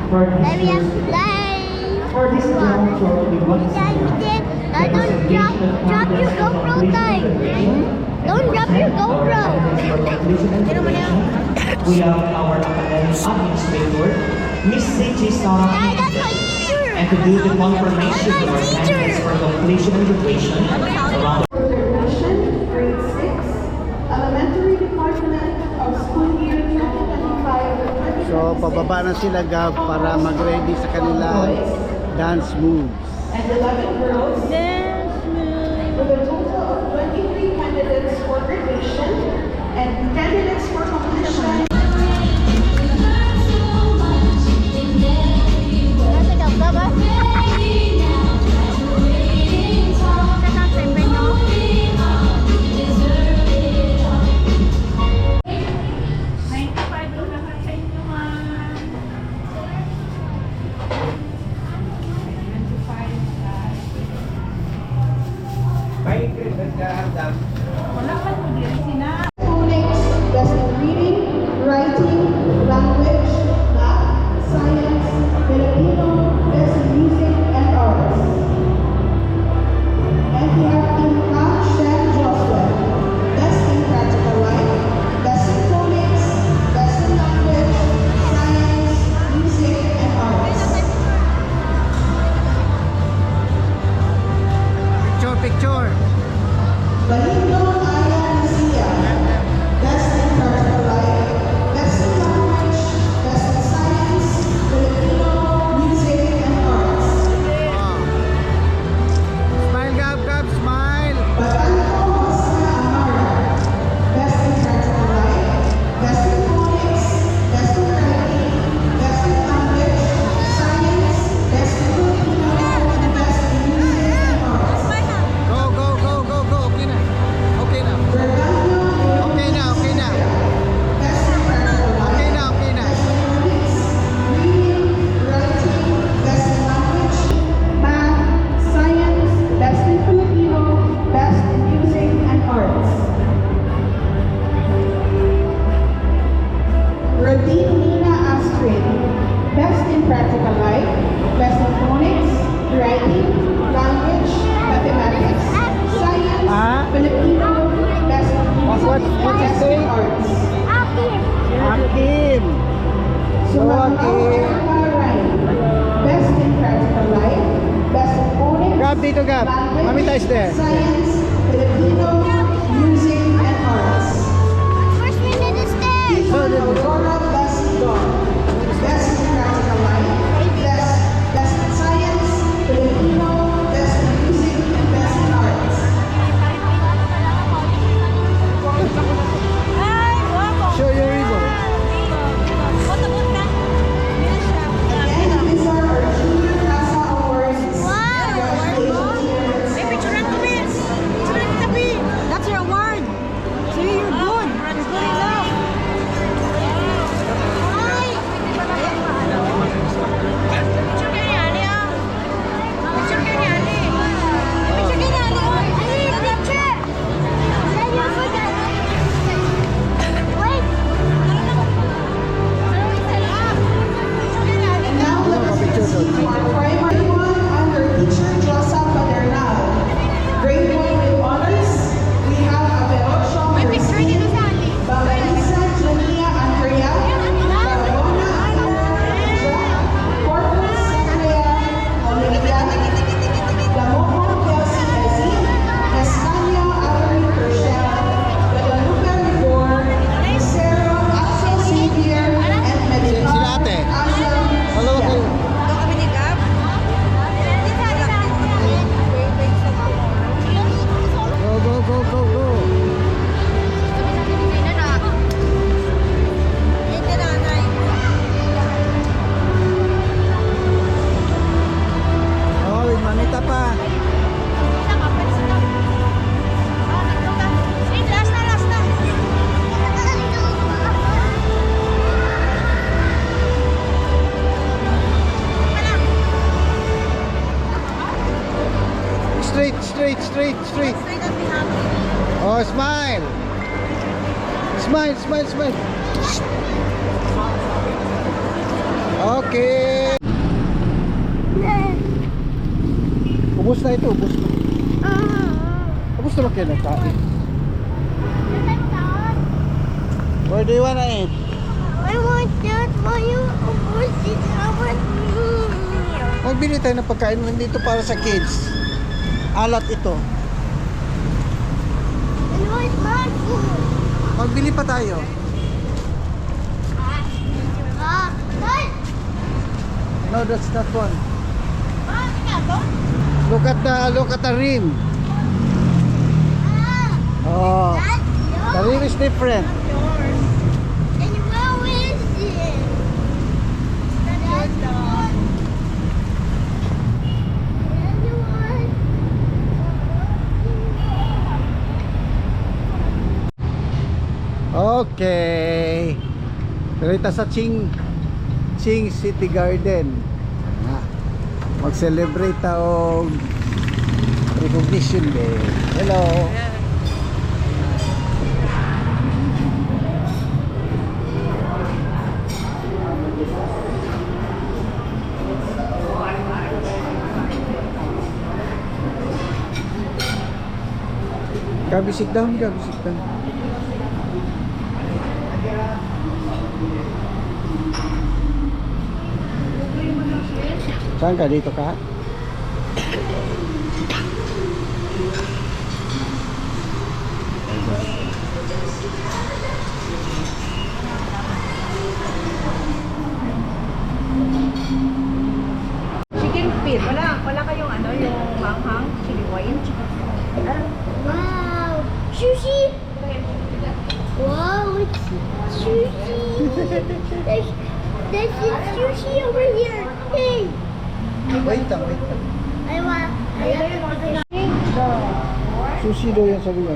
For this Maybe I'm first- playing. For this ground floor, we want to Don't drop your GoPro thing. Don't drop your GoPro. We have our academic administrator, Miss Cici Sara, That's my teacher. and to do the confirmation of our candidates for completion and graduation around Graduation, grade 6, Elementary Department of School Year 2025. So pababa na sila Gab para mag-ready sa kanila dance moves. And 11 girls, with a total of 23 candidates for graduation and candidates for completion. Phonics, best in reading, writing, language, math, science, Filipino, best in music and arts. And we have Inka Shen Joshua, best in practical life, best in phonics, best in language, science, music and arts. Picture, picture. Balindo Aya Lucia, best in practical life, best in language, best in science, Filipino, music and arts. Wow. Smile Gab, Gab, smile. Batanco Hosna Amara, best in practical life, best in phonics, best in writing, best in language, science, best in Filipino, and best in music and arts. Go, go, go, go, go. Okay na. Okay na. Fernando Okay na, okay na. best in practical life. Okay na, okay na. Reading, writing, best in language, math, science, best in Filipino, best in music and arts. Radine Nina Astrid, best in practical life, best in phonics, writing, language, mathematics, science, Ah? Filipino, best in music, What you best say? in arts. Akin. Sumangao Okay. Erica Ryan, best in practical life, best in phonics, Gab, dito Gab. language, Mamita is there. science, Filipino, music and arts. First we need to stay. Ethan Aurora Basigon, best in practical life, best in science, Filipino, best in music and best in arts. Show your ribbon. Again, these are our Junior CASA Awards. Wow. Congratulations, parents. That's your award. See, you're good. You're good enough. And now let us proceed to our primary one under teacher Josa Padernal. Grade 1 with honors, we have Aberocho Mercy, Babalisa Junia Andrea, Barahona Andrea, Corpus Andrea, Olivia, Lamoco Kelsey Ezin, Escanio Avery Rochelle, Guadalupe Rigor, Lucero Axel Xavier, and Medical Sila ate. Axel Hello, Sia. hello. Doon kami ni Gab. Go, go, go, go, go. Hindi nanay. Oh, with Mamita pa. Straight, straight, straight, straight. Straight on behalf. Oh, smile. Smile, smile, smile. Okay. Ubus na ito, ubus na. Ubus na ba kayo nagkain? Where do you wanna eat? I want that. Why you almost it? I want me. Magbili tayo ng pagkain dito para sa kids. Alat ito. And what's my food? Magbili pa tayo. What? No, that's not one. Ah, Look at the rim. Oh, that's the yours. rim is different. And where is it? That's yours. And yours. Okay. Dito sa Ching City Garden. Ah, mag-celebrate taong Recognition Day. Hello. Gabi, sit down. Gabi, sit down. Saan ka? Dito ka? Chicken feet. Wala kayong ano, yung manghang, chili wine. Wow. Sushi. Wow, it's sushi. There's sushi over here. Hey. Wait lang. I want. Sushi daw yan sabi niya.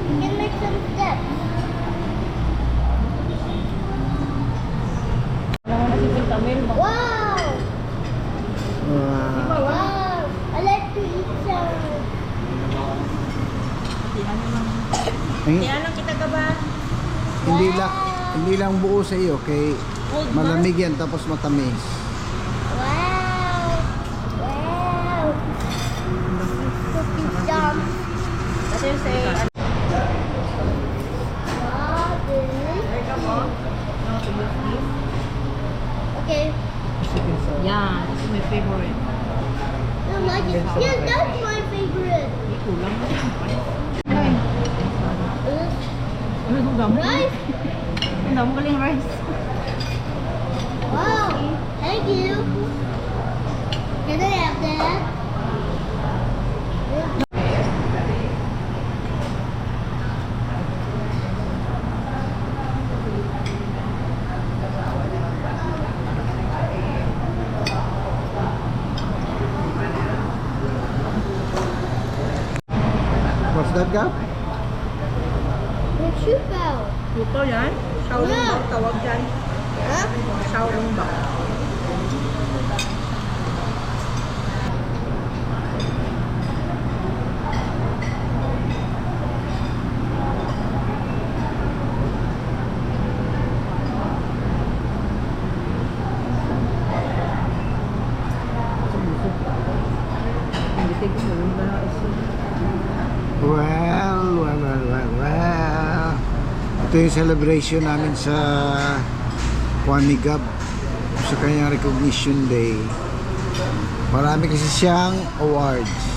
You can make some steps. Wow. Wow. I like to eat some. Ano kita ka ba? Hindi lang buo sa iyo kay malamig yan tapos matamis. Wow. Wow. Cookie jump. Kasi say, Wow. Okay. yeah, this is my favorite. I like it. Yes, that's my favorite. Kulang na. Uh, Ang dami. rice. Ang dami ko lang rice. Wow. Thank you. Can I have that? What's that, Gab? What shoe bell? Luto yan? Shaolong bao tawag dyan. Huh? Shaolong bao. Well. Ito yung celebration namin sa Juan ni Gab sa kanyang Recognition Day. Marami kasi siyang awards.